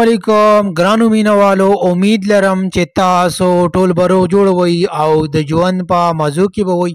علیکم ګرانو مینوالو، امید لرم چې تاسو ټول به روغ جوړ وئ او د ژوند په مزو کې به وئ.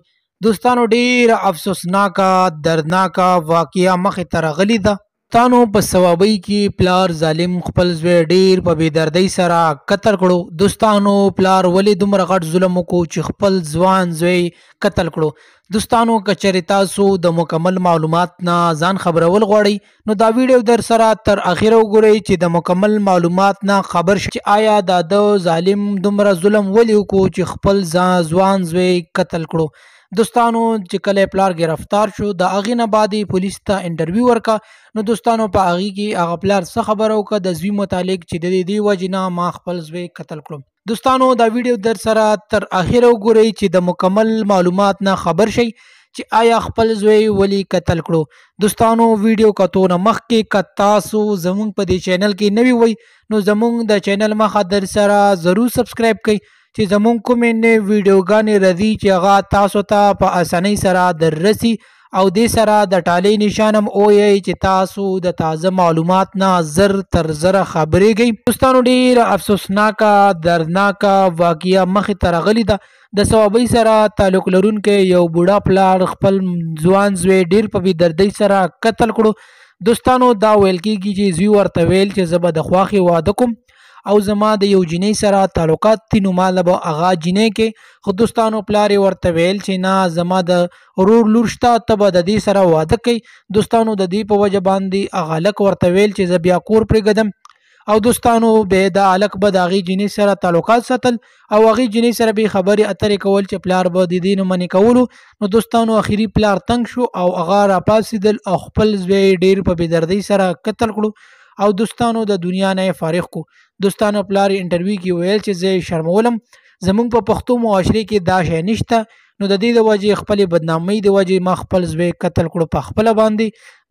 دوستانو، ډېره افسوسناکه دردناکه واقعه مخې ته راغلې ده. تانو په ثوابۍ کې پلار ظالم خپل زوی ډېر په بېدردۍ سره قتل کړو. دوستانو، پلار ولې دومره غټ ظلم وکړو چې خپل ځوان زوی قتل کړو؟ دوستانو، که چېرې تاسو د مکمل معلومات نه ځان خبرول غواړئ نو دا ویډیو در سره تر اخره وګورئ چې د مکمل معلومات نه خبر شئ چې آیا دا د ظالم دومره ظلم ولې وکړو چې خپل ځوان زوی قتل کړو. دوستانو، چې کله پلار گرفتار شو د هغې نه بعد پولیس ته انټرویو ورکړه. نو دوستانو، په هغې کې هغه پلار څه خبره وکړه د زوی متعلق چې د دې وجې نه ما خپل زوی قتل کړو. دوستانو، دا ویډیو در سره تر اخره وګورئ چې د مکمل معلومات نه خبر شئ چې آیا خپل زوی ولې قتل کړو. دوستانو، ویډیو کتو نه مخکې که تاسو زمونږ په دې چینل کې نوي وئ نو زمونږ د چینل مخه در سره ضرور سبسکرایب کړئ چې زمونږ کومې نوې ویډیوګانې راځي چې هغه تاسو ته په اسانۍ سره در رسي او دې سره د ټالۍ نشان هم ووایئ چې تاسو د تازه معلومات نه زر تر زره خبرېږئ. دوستانو، ډېره افسوسناکه دردناکه واقعه مخې ته راغلې ده. د ثوابۍ سره تعلق لرونکی یو بوډا پلار خپل ځوان زوی ډېر په بېدردۍ سره قتل کړو. دوستانو، دا ویل کېږي چې زوی ورته ویل چې زه به د خواښې واده کوم او زما د یو جینۍ سره تعلقات دي نو ماله به هغه جینۍ کې. خو دوستانو، پلار یې ورته ویل چې نه، زما د ورور لور شته، ته به د دې سره واده کوي. دوستانو، د دې په وجه باندې هغه هلک ورته ویل چې زه بیا کور پرېږدم او دوستانو بیا دا هلک به د هغې جینۍ سره تعلقات ساتل او هغې جینۍ سره به یې خبرې اترې کول چې پلار به د دې نه منې کولو. نو دوستانو، اخري پلار تنګ شو او هغه راپاڅېدل او خپل زوی ډېر په بېدردۍ سره قتل کړو او دوستانو د دنیا نه یې فارغ کو. دوستانو، پلار یې انټرویو کې ویل چې زه یې شرمولم، زمونږ په پښتو معاشرې کې دا شی نشته، نو د دې د وجې خپلې بدنامۍ د وجې ما خپل زوی قتل کړو په خپله باندې.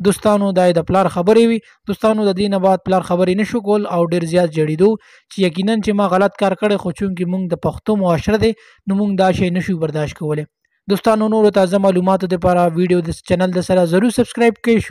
دوستانو، دا د پلار خبرې وي. دوستانو، د دې نه بعد پلار خبرې نشو کول او ډېر زیات جړېدو چې یقینا چې ما غلط کار کړی، خو چونکې موږ د پښتو معاشره دی نو موږ دا شی نشو برداشت کولی. دوستانو، نورو تازه معلوماتو لپاره ویډیو د چینل د سره ضرور سبسکرایب کړئ.